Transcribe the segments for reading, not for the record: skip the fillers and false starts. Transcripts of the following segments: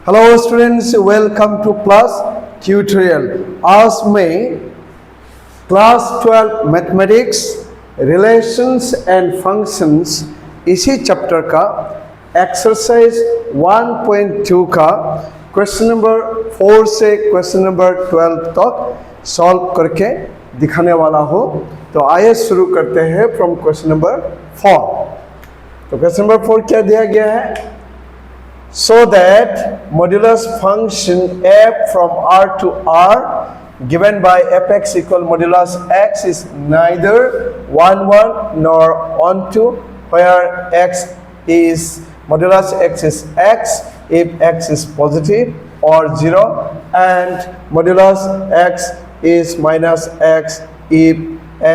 Hello students, welcome to class tutorial. आज मैं class 12 mathematics relations and functions इसी chapter का एक्सरसाइज 1.2 का क्वेश्चन नंबर 4 से क्वेश्चन नंबर 12 तक सॉल्व करके दिखाने वाला हूँ। तो आइए शुरू करते हैं फ्रॉम क्वेश्चन नंबर 4। तो क्वेश्चन नंबर 4 क्या दिया गया है? So that modulus function f from R to R given by fx equal modulus x is neither 1 1 nor onto, where x is modulus x is x if x is positive or 0 and modulus x is minus x if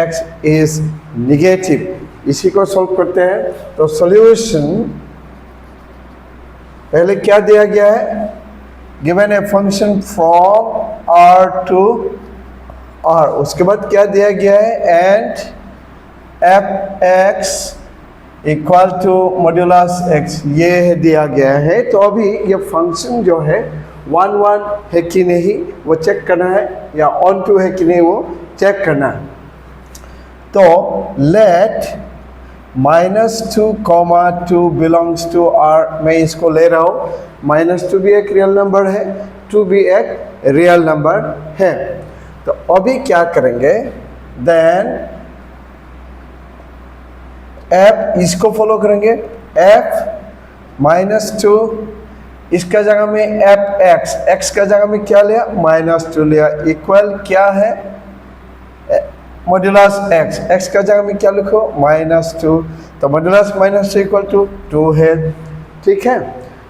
x is negative। इसी को solve करते हैं। तो solution पहले क्या दिया गया है? Given a function from R to R, उसके बाद क्या दिया गया है? And f x equal to modulus x, ये दिया गया है। तो अभी ये फंक्शन जो है 1 1 है कि नहीं वो चेक करना है, या ऑन टू है कि नहीं वो चेक करना है। तो लेट -2, बिलोंग्स टू R, मैं इसको ले रहा हूँ। -2 भी एक रियल नंबर है, 2 भी एक रियल नंबर है। तो अभी क्या करेंगे? देन f इसको फॉलो करेंगे। f -2, इसका जगह में f x का जगह में क्या लिया? -2 लिया। इक्वल क्या है? मॉड्यूलस x का जगह में क्या लिखो? -2। तो मॉड्यूलस -2 इक्वल टू 2 है। ठीक है।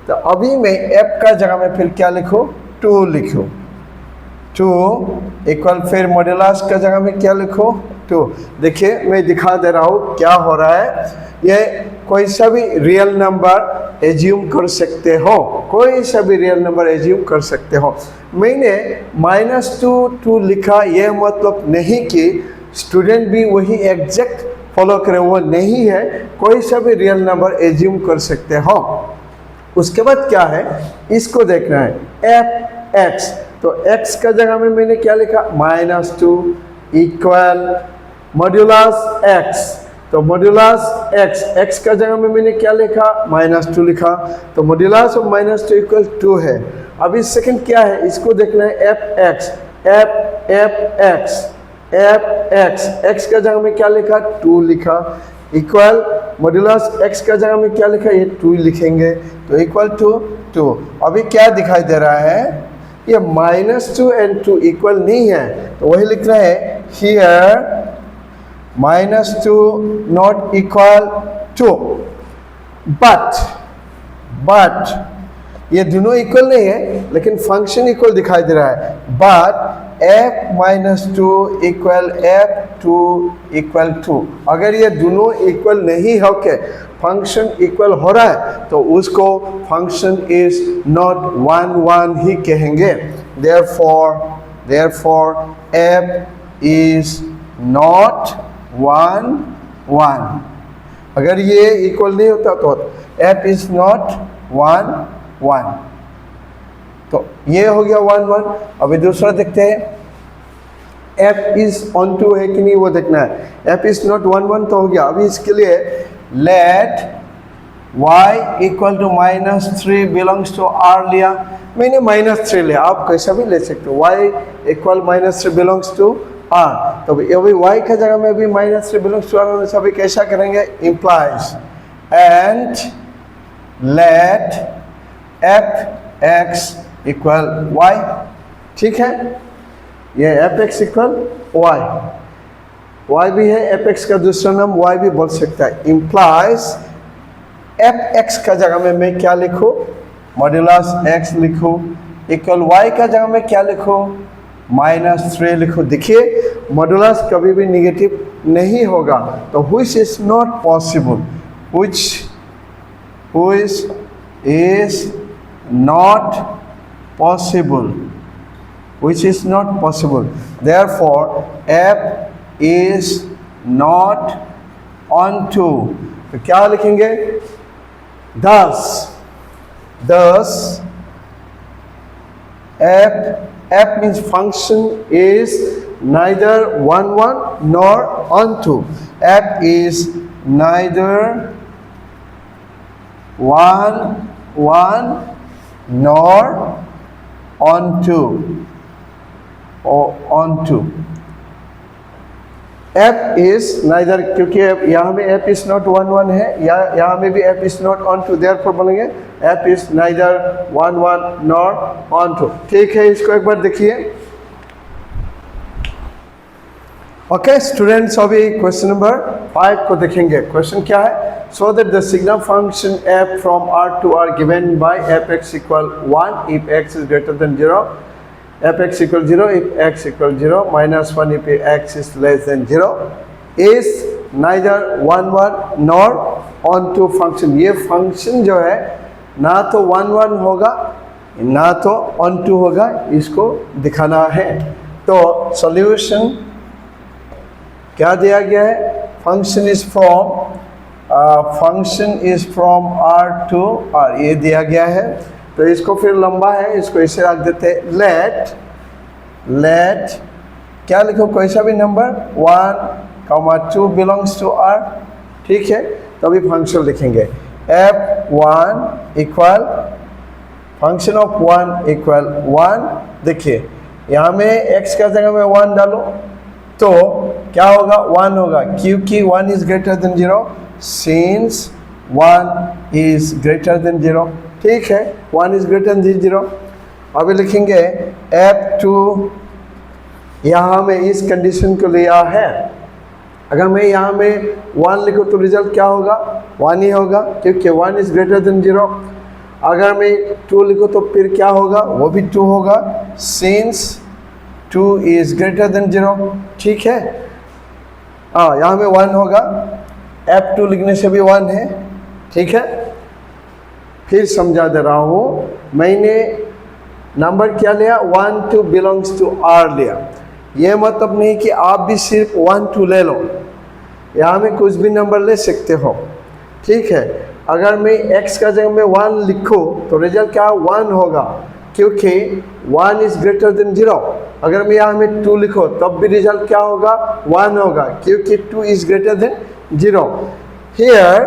तो अभी मैं f का जगह में फिर क्या लिखो? 2 लिखो। 2 इक्वल फिर मॉड्यूलस का जगह में क्या लिखो? 2। देखिए मैं दिखा दे रहा हूँ क्या हो रहा है। ये कोई सा भी रियल नंबर एज्यूम कर सकते हो, कोई सा भी रियल नंबर एज्यूम कर सकते हो। मैंने -2 लिखा, यह मतलब नहीं कि स्टूडेंट भी वही एग्जैक्ट फॉलो करे, वो नहीं है। कोई सा भी रियल नंबर एज्यूम कर सकते हो। उसके बाद क्या है, इसको देखना है। एफ एक्स, तो x का जगह में मैंने क्या लिखा? -2 इक्वल मॉड्यूलस x, तो मॉड्यूलस x का जगह में मैंने क्या लिखा? -2 लिखा। तो मॉड्यूलस ऑफ -2 इक्वल 2 है। अभी सेकंड क्या है, इसको देखना है। एफ एक्स, x का जगह में क्या लिखा? 2 लिखा। इक्वल मॉड्यूलस x का जगह में क्या लिखा? ये 2 लिखेंगे। तो इक्वल टू 2। अभी क्या दिखाई दे रहा है? ये -2 एंड 2 इक्वल नहीं है, तो वही लिख रहा है हियर -2 नॉट इक्वल 2। बट ये दोनों इक्वल नहीं है, लेकिन फंक्शन इक्वल दिखाई दे रहा है। But f-2 equal f2 equal 2। अगर ये दोनों इक्वल नहीं हो के फंक्शन इक्वल हो रहा है तो उसको फंक्शन इज नॉट 1 1 ही कहेंगे। therefore f is not 1 1। अगर ये इक्वल नहीं होता तो f इज नॉट 1 1। तो ये हो गया 1 1। अभी दूसरा देखते हैं। f इज ऑन टू है कि नहीं वो देखना है। f इज नॉट 1 1 तो हो गया। अभी इसके लिए let y equal to -3 belongs to R लिया। मैंने -3 लिया, आप कैसा भी ले सकते हो। y equal -3 belongs to R। तो अभी y का जगह में भी -3 बिलोंग्स टू R, अभी कैसा करेंगे? Implies and let f x equal y। ठीक है, ये एफ एक्स इक्वल y भी है, एफ एक्स का दूसरा नाम y भी बोल सकता है। इम्प्लाइज एफ एक्स का जगह में मैं क्या लिखूँ? मॉड्यूलस x लिखूँ। इक्वल y का जगह में क्या लिखूँ? -3 लिखूँ। देखिए मॉड्यूलस कभी भी निगेटिव नहीं होगा, तो which is not possible, which is not possible, which is not possible। therefore f is not onto, तो क्या लिखेंगे? thus F means function is neither 1 1 nor onto. F is neither 1 1 nor onto or onto. F is neither, क्योंकि यहाँ में F is not 1 1 है, यहाँ में भी F is not onto, therefore बोलेंगे F is neither 1 1 nor onto. ठीक है, इसको एक बार देखिए. ओके स्टूडेंट्स, अभी क्वेश्चन नंबर 5 को देखेंगे. क्वेश्चन क्या है? So that the signal function f from r to r given by fx equal 1 if x is greater than 0, fx equal 0 if x equal 0, minus 1 if x is less than 0, is neither 1 1 nor onto function. ये function जो है ना तो 1 1 होगा ना तो onto होगा, इसको दिखाना है. तो सॉल्यूशन क्या दिया गया है? Function is from r to r, ये दिया गया है. तो इसको फिर लंबा है, इसको इसे रख देते हैं. लेट क्या लिखो, कोई सा भी नंबर 1, 2 बिलोंग्स टू r. ठीक है, तो अभी फंक्शन लिखेंगे. f1 equal function of 1 equal 1. देखिए यहाँ में x का जगह में 1 डालो तो क्या होगा? 1 होगा, क्योंकि 1 is greater than 0. Since 1 is greater than 0. ठीक है, 1 इज ग्रेटर देन 0. अभी लिखेंगे f2, यहाँ में इस कंडीशन को लिया है. अगर मैं यहाँ में 1 लिखूँ तो रिजल्ट क्या होगा? 1 ही होगा, क्योंकि 1 इज ग्रेटर देन 0. अगर मैं 2 लिखूँ तो फिर क्या होगा? वो भी 2 होगा, सिंस 2 इज ग्रेटर देन 0. ठीक है, हाँ यहाँ में 1 होगा, f2 लिखने से भी 1 है. ठीक है, फिर समझा दे रहा हूँ. मैंने नंबर क्या लिया? 1 2 बिलोंग्स टू r लिया. ये मतलब नहीं कि आप भी सिर्फ 1 2 ले लो, यहाँ में कुछ भी नंबर ले सकते हो. ठीक है, अगर मैं x का जगह में 1 लिखूँ तो रिजल्ट क्या? 1 होगा, क्योंकि 1 इज ग्रेटर देन 0. अगर मैं यहाँ में 2 लिखो तब भी रिजल्ट क्या होगा? 1 होगा, क्योंकि 2 is greater than 0. here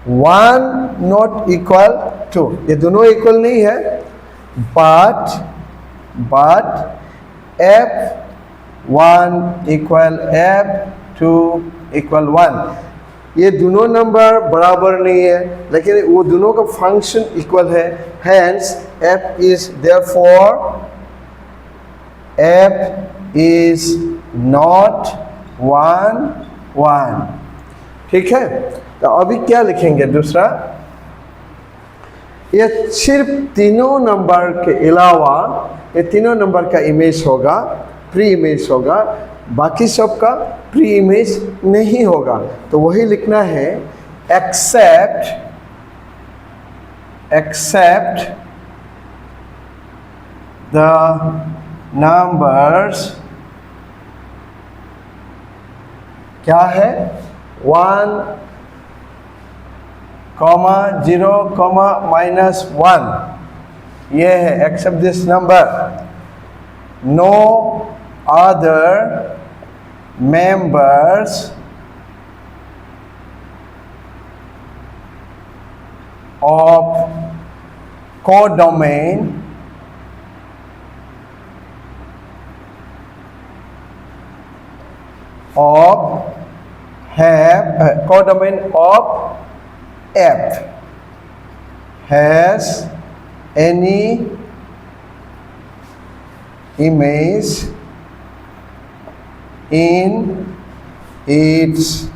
1 not equal 2, ये दोनों इक्वल नहीं है. But f1 equal f2 equal 1, ये दोनों नंबर बराबर नहीं है, लेकिन वो दोनों का फंक्शन इक्वल है. Hence f is therefore f is not 1 1. ठीक है, तो अभी क्या लिखेंगे? दूसरा, ये सिर्फ तीनों नंबर के अलावा ये तीनों नंबर का इमेज होगा, प्री इमेज होगा, बाकी सब का प्री इमेज नहीं होगा. तो वही लिखना है, एक्सेप्ट द नंबर्स क्या है? 1, 0, -1. ये है except this number. No other members of codomain codomain of f has any image in its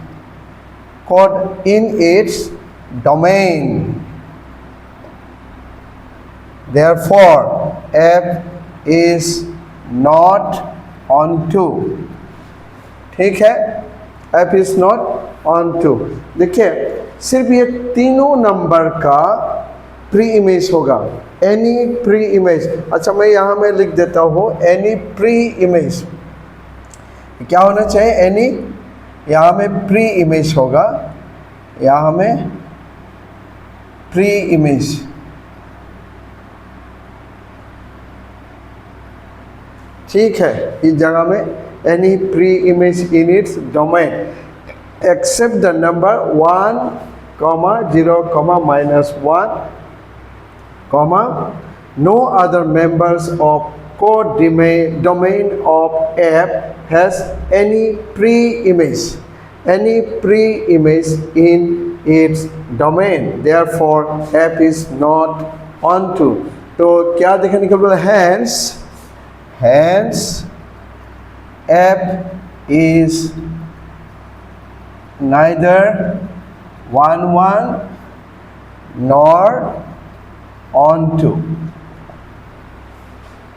domain. Therefore, f is not onto. ठीक है, f is not onto. देखिए, सिर्फ ये तीनों नंबर का प्री इमेज होगा, एनी प्री इमेज. अच्छा, मैं यहाँ में लिख देता हूँ एनी प्री इमेज. क्या होना चाहिए? एनी, यहाँ में प्री इमेज होगा, यहाँ में प्री इमेज। ठीक है, इस जगह में any pre image in its domain except the number 1, 0, -1, no other members of codomain of F has any pre-image in its domain, therefore F is not onto। तो क्या देखने के बोला, hence F is neither 1, 1 nor onto।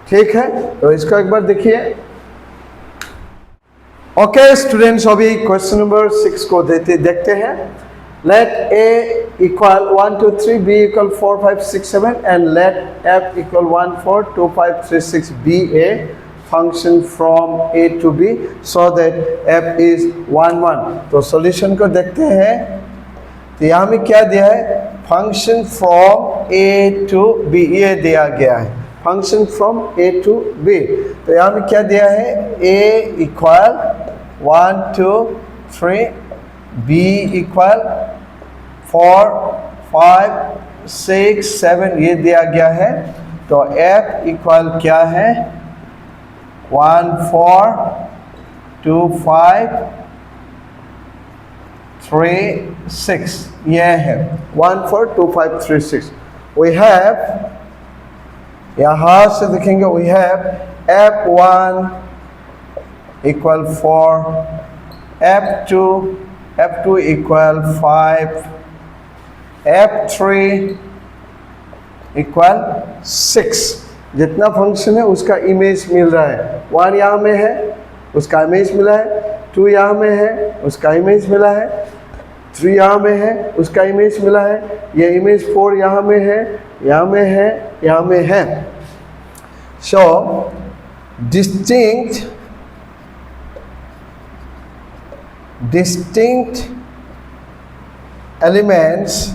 ठीक है, तो इसको एक बार देखिए। ओके स्टूडेंट्स, अभी क्वेश्चन नंबर 6 को देखते हैं। Let A equal 1, 2, 3, B equal 4, 5, 6, 7 and let F equal 1, 4, 2, 5, 3, 6 be a function from A to B so that F is 1, 1। तो सॉल्यूशन को देखते हैं। तो यहाँ में क्या दिया है, function from A to B, ये दिया गया है, function from A to B। तो यहाँ में क्या दिया है, A इक्वल 1, 2, 3, B इक्वल 4, 5, 6, 7 ये दिया गया है। तो F इक्वल क्या है, 1, 4, 2, 5, 3, 6 ये है 1, 4, 2, 5, 3, 6। वी हैव, यहाँ से देखेंगे, we have F1 equal 4, F2 equal 5, F3 equal 6। जितना फंक्शन है उसका इमेज मिल रहा है। 1 यहाँ में है, उसका इमेज मिला है। 2 यहाँ में है, उसका इमेज मिला है। 3 यहाँ में है, उसका इमेज मिला है। ये इमेज 4 यहाँ में है, यहाँ में है, यहाँ में है। So distinct elements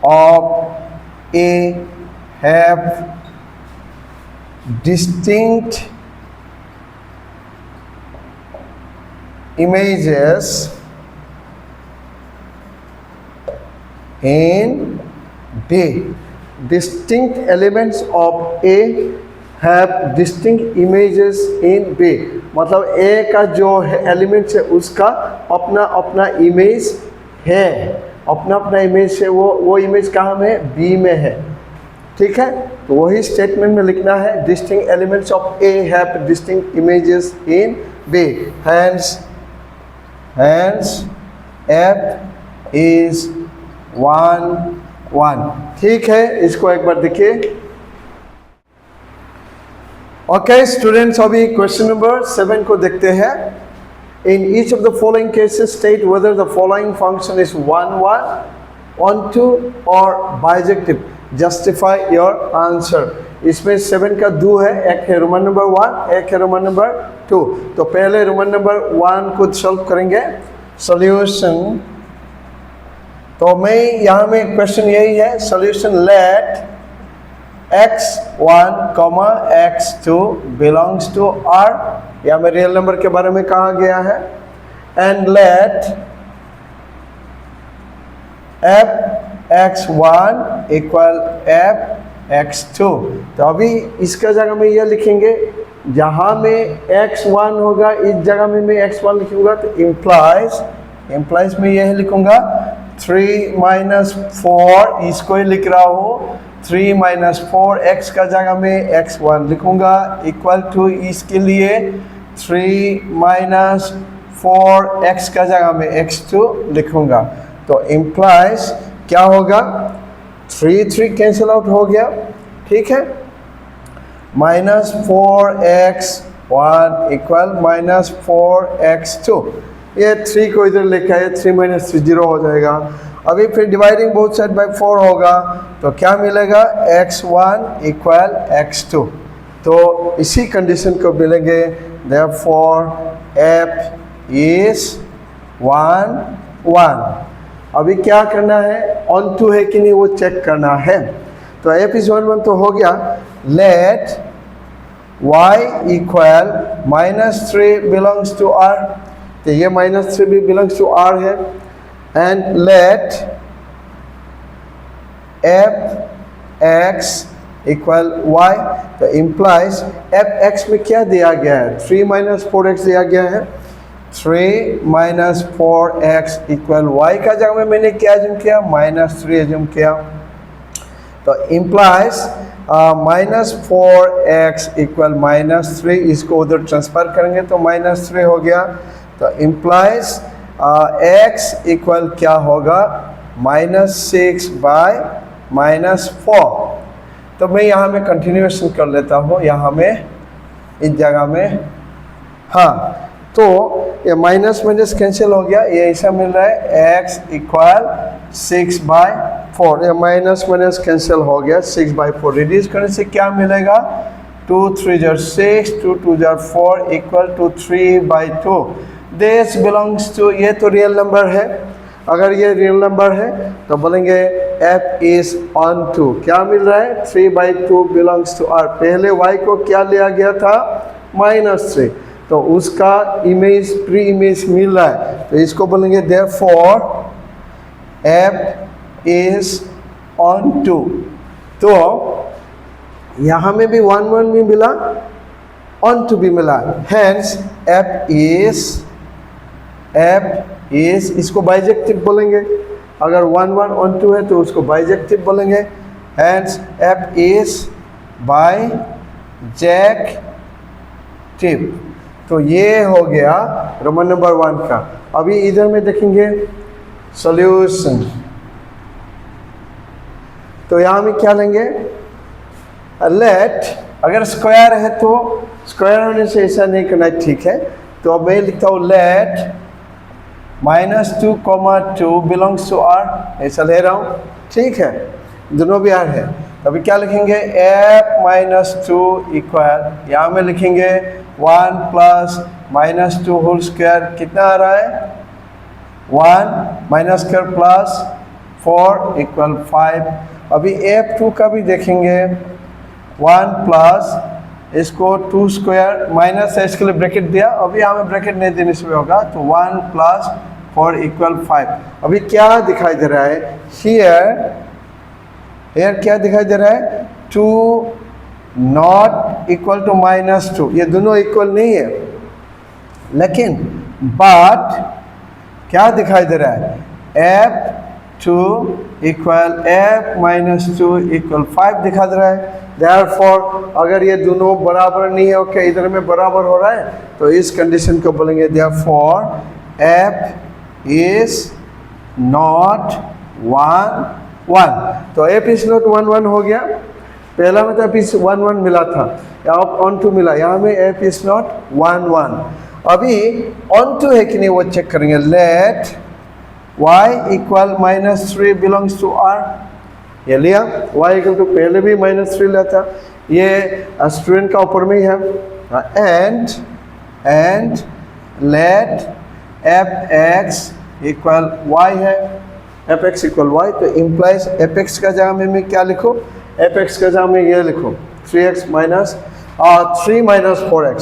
of A have distinct images in B। distinct elements of A have distinct images in B, मतलब A का जो एलिमेंट्स है उसका अपना अपना इमेज है, अपना अपना इमेज है। वो इमेज कहाँ में है, B में है। ठीक है, तो वही स्टेटमेंट में लिखना है, distinct elements of A have distinct images in B, hence F is 1, 1। ठीक है, इसको एक बार देखिए। ओके स्टूडेंट्स, अभी क्वेश्चन नंबर 7 को देखते हैं। In each of the following cases state whether the following function is 1, 1, onto और बाइजेक्टिव, जस्टिफाई योर आंसर। इसमें 7 का 2 है, एक है रोमन नंबर 1, एक है रोमन नंबर 2। तो पहले रोमन नंबर 1 को सॉल्व करेंगे। सॉल्यूशन, तो मैं यहाँ में क्वेश्चन यही है, solution let x1, x2 belongs to R, या में रियल नंबर के बारे में कहा गया है, and late f(x1) equal f(x2)। तो अभी इसका जगह में ये लिखेंगे, जहाँ में x1 होगा इस जगह में मैं x1 लिखूंगा, तो इम्प्लाइज में यह लिखूंगा 3 - 4, इसको ही लिख रहा हूँ। 3 - 4 x का जगह में x1 लिखूंगा, इक्वल टू इसके लिए 3 - 4 x का जगह में x2 लिखूंगा। तो इम्प्लाइज क्या होगा, 3 कैंसिल आउट हो गया। ठीक है, -4x1 इक्वल -4x2। ये 3 को इधर लिखा है, 3 - 3 0 हो जाएगा। अभी फिर डिवाइडिंग बोथ साइड बाय 4 होगा, तो क्या मिलेगा, x1 इक्वल x2। तो इसी कंडीशन को मिलेंगे, देयरफॉर f is 1, 1। अभी क्या करना है, ऑन टू है कि नहीं वो चेक करना है। तो f इज 1 1 तो हो गया। Let y equal -3 belongs to r, तो ये -3 भी बिलोंग्स टू r है। And let f x equal y, तो इम्प्लाइज f x में क्या दिया गया है, 3 - 4x दिया गया है। 3 - 4x इक्वल y का जगह में मैंने क्या एज्यूम किया, -3 एज्यूम किया। तो इम्प्लाइज -4x इक्वल -3, इसको उधर ट्रांसफर करेंगे तो -3 हो गया। तो इम्प्लाइज x इक्वल क्या होगा, -6 बाय -4। तो मैं यहाँ में कंटिन्यूएशन कर लेता हूँ, यहाँ में इस जगह में, हाँ। तो ये माइनस माइनस कैंसिल हो गया, ये ऐसा मिल रहा है x इक्वल 6/4, ये माइनस माइनस कैंसिल हो गया, 6/4 रिड्यूस करने से क्या मिलेगा, 2 3 जार 6, 2 2 जार 4 equal to 3/2। This belongs to, ये तो रियल नंबर है, अगर ये रियल नंबर है तो बोलेंगे f इज ऑन टू, क्या मिल रहा है, 3/2 बिलोंग्स टू r। पहले y को क्या लिया गया था, -3, तो उसका इमेज प्री इमेज मिल रहा है, तो इसको बोलेंगे therefore f is onto. तो यहाँ में भी 1 1 भी मिला, ऑन टू भी मिला, हेंस f इज, इसको बाइजेक्टिव बोलेंगे, अगर 1 1 ऑन टू है तो उसको बाइजेक्टिव बोलेंगे, हेंस f इज बाइजेक्टिव। तो ये हो गया रोमन नंबर 1 का। अभी इधर में देखेंगे सॉल्यूशन, तो यहाँ में क्या लेंगे, लेट, अगर स्क्वायर है तो स्क्वायर होने से ऐसा नहीं करना, ठीक है। तो अब मैं लिखता हूँ लेट -2, 2 बिलोंग्स टू r, ऐसा ले रहा हूँ, ठीक है, दोनों भी r है। अभी क्या लिखेंगे, f -2 इक्वल, यहाँ में लिखेंगे 1 प्लस -2 होल स्क्वायर, कितना आ रहा है, 1 माइनस स्क्वायर प्लस 4 इक्वल 5। अभी f2 का भी देखेंगे, 1 प्लस इसको 2 स्क्वायर माइनस है, इसके लिए ब्रैकेट दिया, अभी यहाँ में ब्रैकेट नहीं देने से होगा, तो 1 प्लस 4 इक्वल 5। अभी क्या दिखाई दे रहा है, हियर क्या दिखाई दे रहा है, 2 नॉट इक्वल टू -2, ये दोनों इक्वल नहीं है, लेकिन बट क्या दिखाई दे रहा है, f2 इक्वल f-2 इक्वल 5 दिखा दे रहा है। देयरफॉर अगर ये दोनों बराबर नहीं है, ओके, इधर में बराबर हो रहा है, तो इस कंडीशन को बोलेंगे देयरफॉर f इज नॉट 1 1। तो f इज नॉट 1 1 हो गया, पहला में तो f इज 1 1 मिला था, यहाँ ऑन टू मिला, यहाँ में f इज नॉट 1 1। अभी ऑन टू है कि नहीं वो चेक करेंगे, let y equal -3 belongs to r, ये लिया, y इक्वल टू पहले भी -3 लिया था, ये स्टूडेंट का ऊपर में ही है, and late f(x) equal y है, f(x) इक्वल y, तो इम्प्लाइज f(x) का जगह में मैं क्या लिखूँ, f(x) का जगह में ये लिखूँ 3x minus 3 - 4x,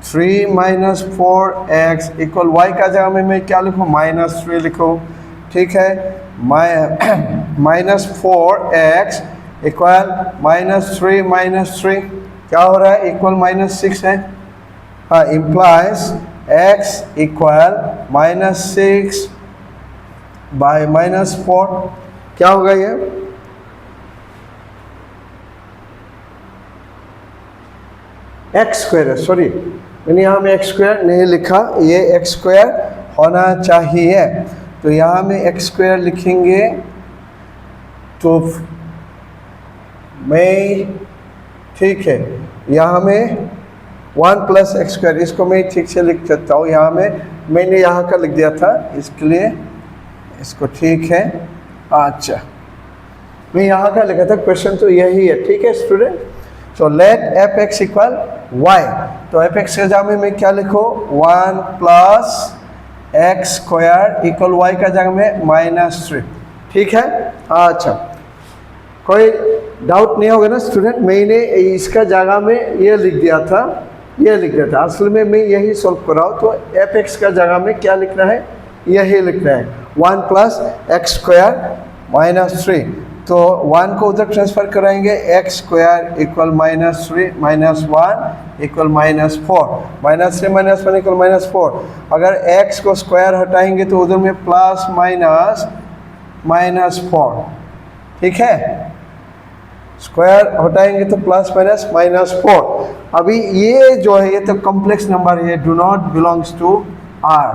3 - 4x equal y का जगह में मैं क्या लिखूँ, -3 लिखूँ, ठीक है। -4x इक्वल -3 क्या हो रहा है, इक्वल -6 है, हाँ, इम्प्लाइज x इक्वल -6 बाय -4, क्या होगा ये, एक्स स्क्वायर है, सॉरी मैंने यहाँ में एक्स स्क्वायर नहीं लिखा, ये एक्स स्क्वायर होना चाहिए, तो यहाँ में एक्स स्क्वायर लिखेंगे, तो मैं, ठीक है, यहाँ में 1 प्लस एक्स स्क्वायर, इसको मैं ठीक से लिख सकता हूँ, यहाँ में मैंने यहाँ का लिख दिया था, इसके लिए इसको ठीक है, अच्छा मैं यहाँ का लिखा था, क्वेश्चन तो यही है, ठीक है student. So let f(x) equal y, तो f(x) के जगह में मैं क्या लिखूँ, 1 plus x square equal y का जगह में -3। ठीक है, अच्छा कोई डाउट नहीं होगा ना स्टूडेंट? मैंने इसका जगह में ये लिख दिया था, ये लिख दिया था, असल में मैं यही सॉल्व कर रहा हूँ। तो एफ एक्स का जगह में क्या लिखना है? यही लिखना है 1 प्लस एक्स स्क्वायर -3। तो 1 को उधर ट्रांसफर कराएंगे, x square equal -3 -1 equal -4, -3 -1 equal -4। अगर एक्स को स्क्वायर हटाएंगे तो उधर में प्लस -4। ठीक है, स्क्वायर हटाएंगे तो प्लस -4। अभी ये जो है ये तो कॉम्प्लेक्स नंबर है, do not belongs to R.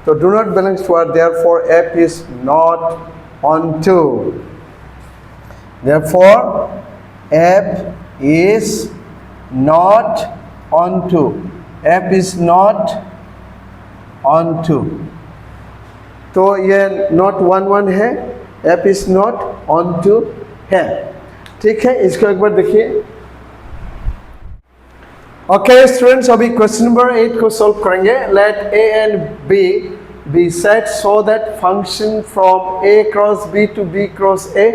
तो do not belongs to R, therefore F is not onto. Therefore, F is not onto. F is not onto. तो ये not 1 1 है, F is not onto है। ठीक है, इसको एक बार देखिए। ओके स्टूडेंट्स, अभी क्वेश्चन नंबर 8 को सॉल्व करेंगे। Let A and B be set so that function from A cross B to B cross A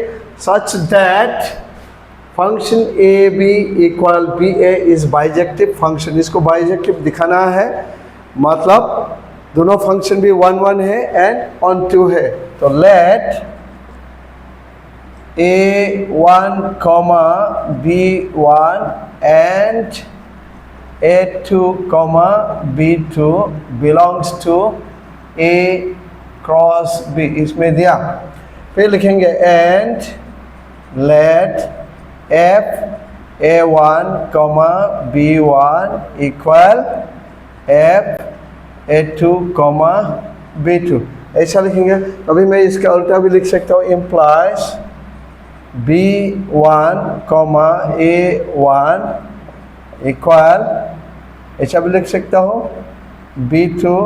such that function AB equal BA is bijective function। इसको bijective दिखाना है, मतलब दोनों function भी 1 1 है and on to है। तो let A1 B1 and A2 B2 belongs to A cross B, इसमें दिया। फिर लिखेंगे and let F A1 B1 equal F A2 B2, ऐसा लिखेंगे। अभी मैं इसका उल्टा भी लिख सकता हूँ, इम्प्लाइज B1 A1 इक्वल, ऐसा भी लिख सकता हूँ B2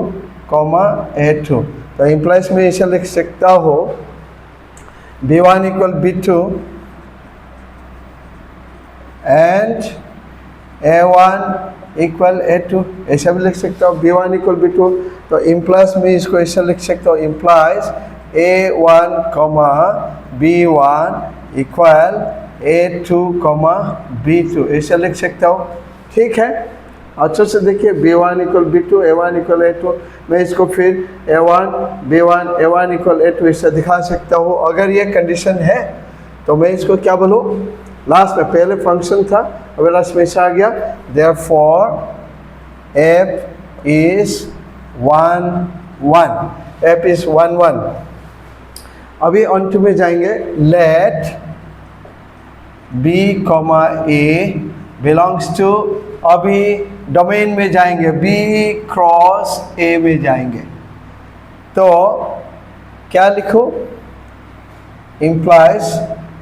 A2। तो इम्प्लाइज में ऐसा लिख सकता हो B1 equal B2 and A1 equal A2, ऐसा भी लिख सकता हूँ B1 इक्वल B2। तो इम्प्लाइज में इसको ऐसा लिख सकता हूँ, implies A1 B1 equal A2 B2, ऐसा लिख सकता हूँ। ठीक है, अच्छे से देखिए, B1 equal B2 A1 equal A2। मैं इसको फिर A1 B1 A1 equal A2 इससे दिखा सकता हूँ। अगर ये कंडीशन है तो मैं इसको क्या बोलूँ, लास्ट में पहले फंक्शन था, अभी लास्ट में ऐसा आ गया, therefore F is 1 1, F is 1 1। अभी ऑन टू में जाएंगे, let B A belongs to, अभी डोमेन में जाएंगे, B क्रॉस A में जाएंगे। तो क्या लिखो, इम्प्लाइज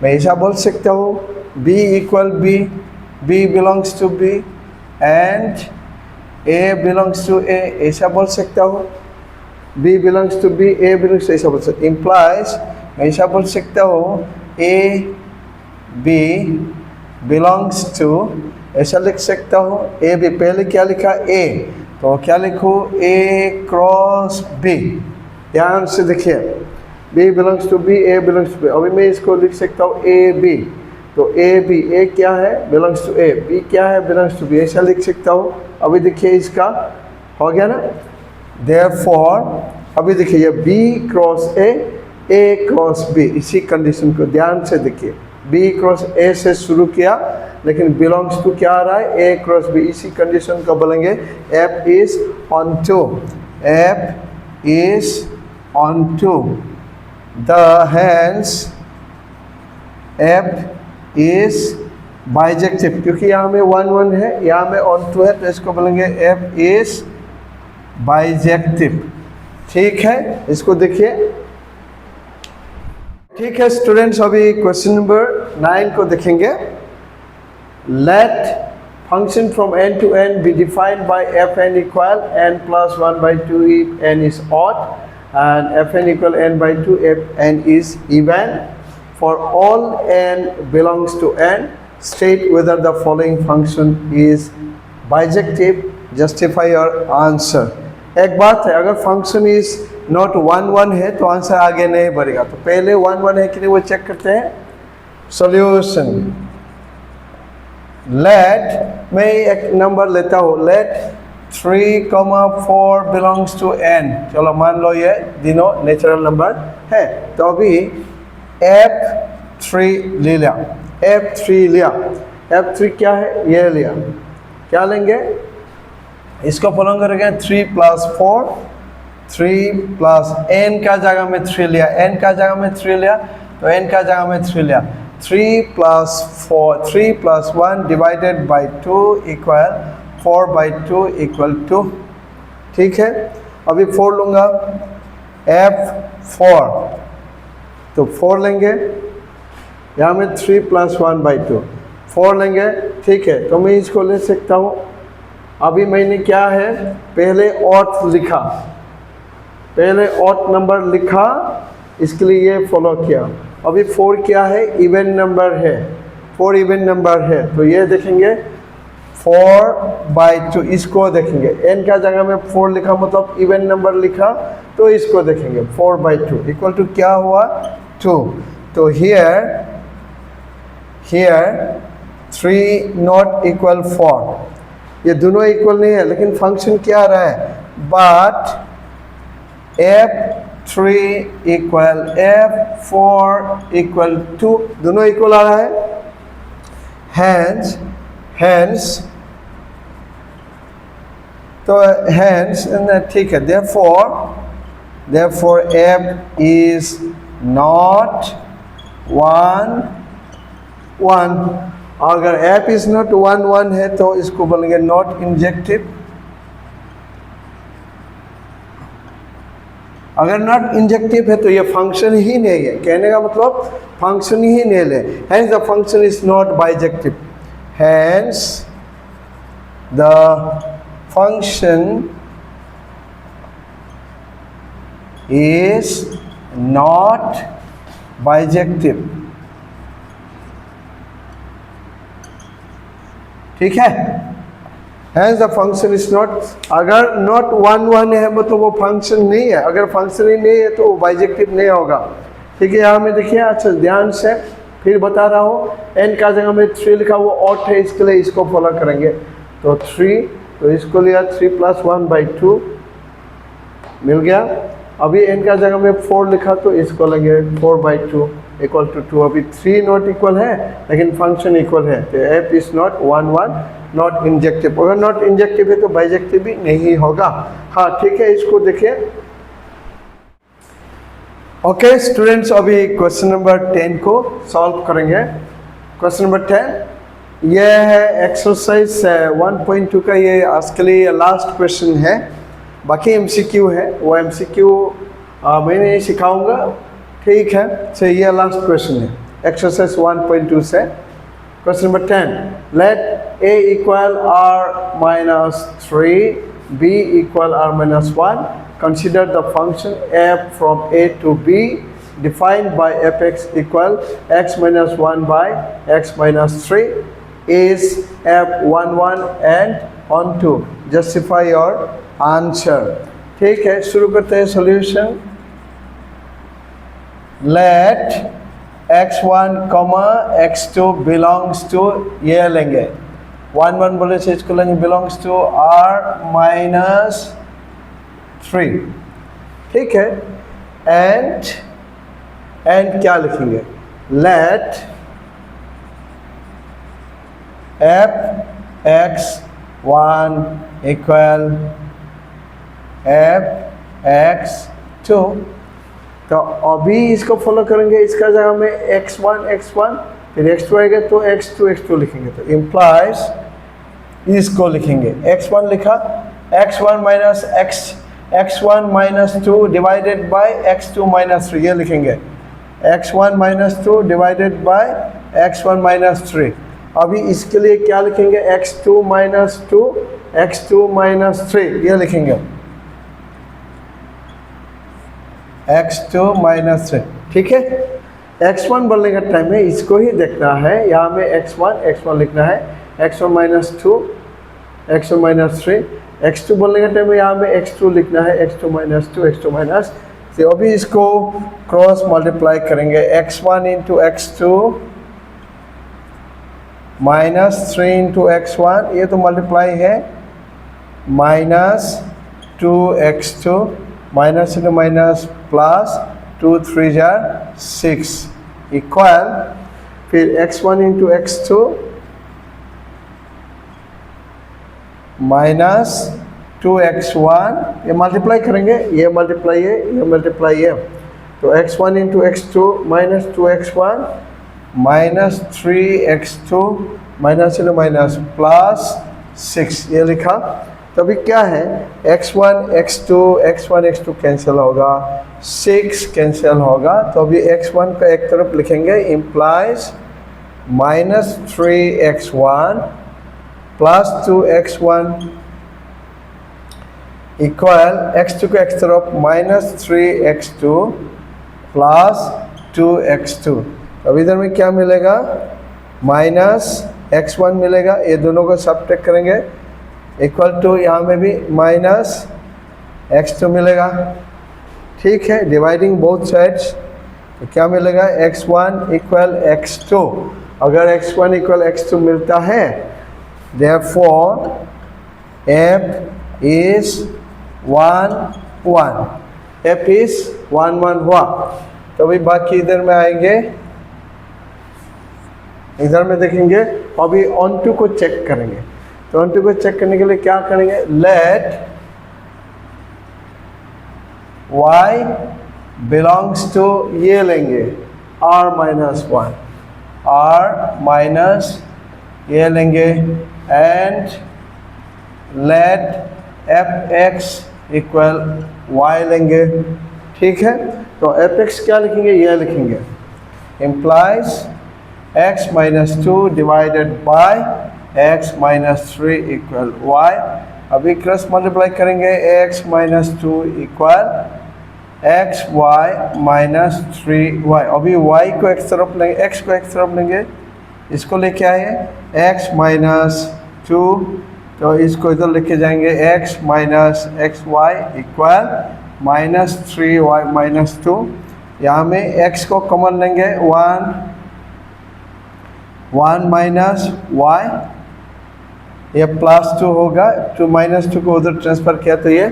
मैं ऐसा बोल सकता हूँ B equal B, B belongs to B and A belongs to A, ऐसा बोल सकता हूँ। B belongs to B, A belongs to, ऐसा बोल सकता हूँ। इम्प्लाइज मैं ऐसा बोल सकता हूँ A B बिलोंग्स टू, ऐसा लिख सकता हूँ ए बी। पहले क्या लिखा A, तो क्या लिखूँ A क्रॉस B। ध्यान से देखिए, B belongs to B, A belongs to B। अभी मैं इसको लिख सकता हूँ A B। तो A B, A क्या है, बिलोंग्स टू A, B क्या है, बिलोंग्स टू B, ऐसा लिख सकता हूँ। अभी देखिए इसका हो गया ना, देयरफॉर अभी देखिए ये B cross A cross B, इसी कंडीशन को ध्यान से देखिए। B क्रॉस A से शुरू किया, लेकिन बिलोंग्स टू क्या आ रहा है, A क्रॉस B, इसी कंडीशन को बोलेंगे F is onto. F is onto the hence F is bijective, क्योंकि यहाँ में 1 1 है, यहाँ में ऑन टू है, तो इसको बोलेंगे F इज बाइजेक्टिव। ठीक है, इसको देखिए। ठीक है स्टूडेंट्स, अभी क्वेश्चन नंबर 9 को देखेंगे। Let function from n to n be defined by fn equal n plus 1 by 2 if n is odd and fn equal n by 2 if n is even. For all n belongs to n, state whether the following function is bijective. Justify your answer. एक बात है, अगर function is not 1 1 है तो answer आगे नहीं बढ़ेगा। तो पहले 1 1 है कि नहीं वो चेक करते हैं। सॉल्यूशन, लेट, मैं एक नंबर लेता हूँ, लेट 3,4 बिलोंग्स टू n। चलो मान लो ये तीनों नेचुरल नंबर है। तो अभी f3 ले लिया, f3 लिया, f3 क्या है, ये लिया, क्या लेंगे, इसको फॉलो करेंगे 3 + 4, 3 + n का जगह में 3 लिया, n का जगह में 3 लिया, तो n का जगह में 3 लिया, 3 + 4, 3 + 1 डिवाइडेड बाई 2 इक्वल 4/2 इक्वल 2। ठीक है, अभी 4 लूँगा, f4, तो 4 लेंगे, यहाँ में 3 + 1/2, 4 लेंगे। ठीक है, तो मैं इसको ले सकता हूँ। अभी मैंने क्या है, पहले ऑड लिखा, पहले ऑड नंबर लिखा, इसके लिए ये फॉलो किया। अभी 4 क्या है, इवन नंबर है, 4 इवन नंबर है, तो ये देखेंगे 4/2, इसको देखेंगे, n का जगह में 4 लिखा मतलब इवन नंबर लिखा, तो इसको देखेंगे 4/2 इक्वल टू क्या हुआ, 2। तो हियर 3 नॉट इक्वल 4, ये दोनों इक्वल नहीं है, लेकिन फंक्शन क्या आ रहा है, but f3 equal f4 equal 2, दोनों इक्वल आ रहा है। hence तो hence ठीक है, therefore f is not 1 1। अगर f is not 1 1 है तो इसको बोलेंगे नॉट इंजेक्टिव। अगर नॉट इंजेक्टिव है तो ये फंक्शन ही नहीं है, कहने का मतलब फंक्शन ही नहीं है, hence the function is not bijective, hence the function is not bijective। ठीक है, hence the function is not, अगर not 1 1 है मतलब वो फंक्शन नहीं है, अगर फंक्शन ही नहीं है तो वो बाइजेक्टिव नहीं होगा। ठीक है, यहाँ में देखिए, अच्छा ध्यान से फिर बता रहा हूँ, n का जगह में 3 लिखा, वो ऑड है, इसके लिए इसको फॉलो करेंगे। तो 3, तो इसको लिया 3 + 1/2 मिल गया। अभी n का जगह में 4 लिखा, तो इसको लेंगे 4/2 इक्वल टू 2। अभी 3 नॉट इक्वल है, लेकिन फंक्शन इक्वल है, तो f is not 1 1, not injective. अगर नॉट इंजेक्टिव है तो बाइजेक्टिव भी नहीं होगा। हाँ ठीक है, इसको देखिए। ओके स्टूडेंट्स, अभी क्वेश्चन नंबर 10 को सॉल्व करेंगे। क्वेश्चन नंबर 10 ये है एक्सरसाइज 1.2 का, ये आज के लिए लास्ट क्वेश्चन है, बाकी MCQ है, वो MCQ मैंने सिखाऊंगा। ठीक है, तो ये लास्ट क्वेश्चन है एक्सरसाइज 1.2 से। Question number 10, let a equal r-3, b equal r-1, consider the function f from a to b defined by fx equal x minus 1 by x minus 3 is f11 and on to justify your answer। ठीक है, शुरू करते हैं solution. let x1, x2 belongs to, ये लेंगे 1 1 बोले से इसको लेंगे belongs to r-3। ठीक है, एंड क्या लिखेंगे, let f(x1) इक्वल f(x2), तो अभी इसको फॉलो करेंगे, इसका जगह में x1 फिर x2 आएगा तो x2 लिखेंगे, तो इम्प्लाइज इसको लिखेंगे, x1 लिखा, x1 minus 2 divided bye x2 minus 3, ये लिखेंगे x1 minus 2 divided bye x1 minus 3। अभी इसके लिए क्या लिखेंगे, x2 minus 2, x2 minus 3, ये लिखेंगे x2 minus 3। ठीक है, x1 बोलने का टाइम है, इसको ही देखना है, यहाँ में x1 लिखना है, x1 minus 2, x1 minus 3, x2 बोलने के टाइम में यहाँ में x2 लिखना है, x2 माइनस 2, x2 माइनस 3। अभी इसको क्रॉस मल्टीप्लाई करेंगे, x1 into x2 minus 3 into x1, ये तो मल्टीप्लाई है, minus 2x2 minus into minus plus 2 3 जा 6 इक्वल, फिर x1 into x2 minus 2x1, ये मल्टीप्लाई करेंगे, ये मल्टीप्लाई है, ये मल्टीप्लाई है, तो x1 into x2 minus 2x1 minus 3x2 minus into minus plus 6, ये लिखा। तो अभी क्या है, x1 x2 कैंसिल होगा, 6 कैंसिल होगा, तो अभी x1 को एक तरफ लिखेंगे, implies minus 3x1 plus 2x1 equal x2 को एक तरफ माइनस 3x2 प्लस 2x2। अब इधर में क्या मिलेगा, माइनस x1 मिलेगा, ये दोनों को सब्ट्रैक्ट करेंगे, इक्वल टू यहाँ में भी माइनस x2 मिलेगा। ठीक है, डिवाइडिंग बोथ साइड्स, तो क्या मिलेगा, x1 इक्वल x2। अगर x1 इक्वल x2 मिलता है, therefore f is 1 1, f is 1 1 हुआ। तो अभी बाकी इधर में आएंगे, इधर में देखेंगे, अभी ऑन टू को चेक करेंगे। तो ऑन टू को चेक करने के लिए क्या करेंगे, लेट y बिलोंग्स टू, ये लेंगे r माइनस 1, r माइनस ये लेंगे, and let fx equal y लेंगे। ठीक है, तो fx क्या लिखेंगे, ये लिखेंगे, implies x minus 2 divided bye x minus 3 equal y। अभी क्रॉस मल्टीप्लाई करेंगे, x minus 2 equal x y minus 3y। अभी y को एक तरफ लेंगे, x को एक तरफ लेंगे, इसको लेके आए x माइनस 2, तो इसको इधर लेके जाएंगे, x minus x y equal minus 3y minus 2। यहाँ में x को कॉमन लेंगे, 1 माइनस y, ये प्लस 2 होगा, 2 माइनस 2 को उधर ट्रांसफ़र किया तो ये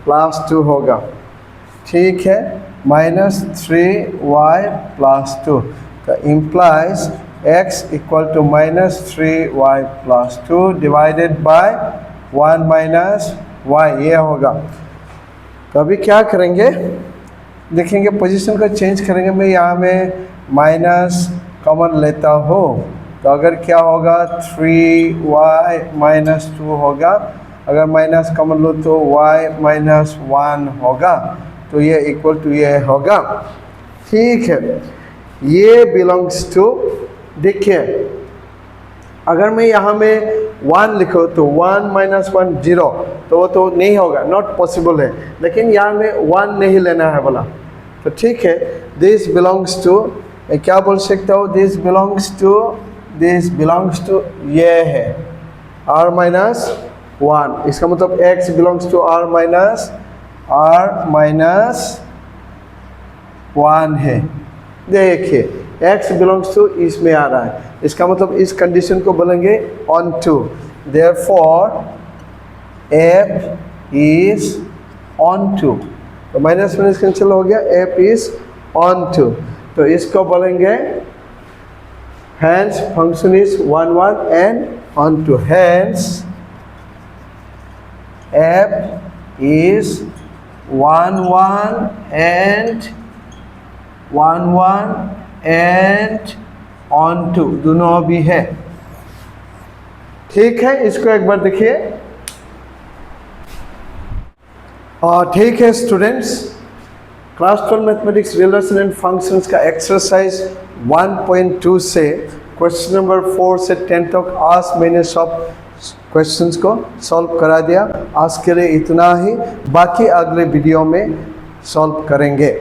प्लस 2 होगा। ठीक है, माइनस 3y प्लस 2, तो implies x equal to minus 3y plus 2 divided by 1 minus y, ये होगा। तो अभी क्या करेंगे, देखेंगे पोजीशन को चेंज करेंगे। मैं यहाँ में माइनस कॉमन लेता हूँ, तो अगर क्या होगा, 3y माइनस 2 होगा, अगर माइनस कॉमन लो तो y माइनस 1 होगा, तो ये इक्वल टू ये होगा। ठीक है, ये बिलोंग्स टू, देखिए अगर मैं यहाँ में 1 लिखूँ तो 1 माइनस 1 0, तो वो तो नहीं होगा, नॉट पॉसिबल है। लेकिन यहाँ में 1 नहीं लेना है बोला, तो ठीक है, दिस बिलोंग्स टू, क्या बोल सकता हूँ, दिस बिलोंग्स टू ये है r माइनस 1, इसका मतलब x belongs to r minus 1 है। देखिए x बिलोंग्स टू इसमें आ रहा है, इसका मतलब इस कंडीशन को बोलेंगे onto, therefore f is onto, तो माइनस माइनस कैंसिल हो गया, f इज ऑन टू, तो इसको बोलेंगे hence function is 1 1 and on to, hence f is 1 1 and 1 1 and on to, दोनों भी है। ठीक है, इसको एक बार देखिए। ठीक है students, class 12 mathematics relation and functions का एक्सरसाइज 1.2 से क्वेश्चन नंबर 4 से 10 तक आज मैंने सब क्वेश्चंस को सॉल्व करा दिया। आज के लिए इतना ही, बाकी अगले वीडियो में सॉल्व करेंगे।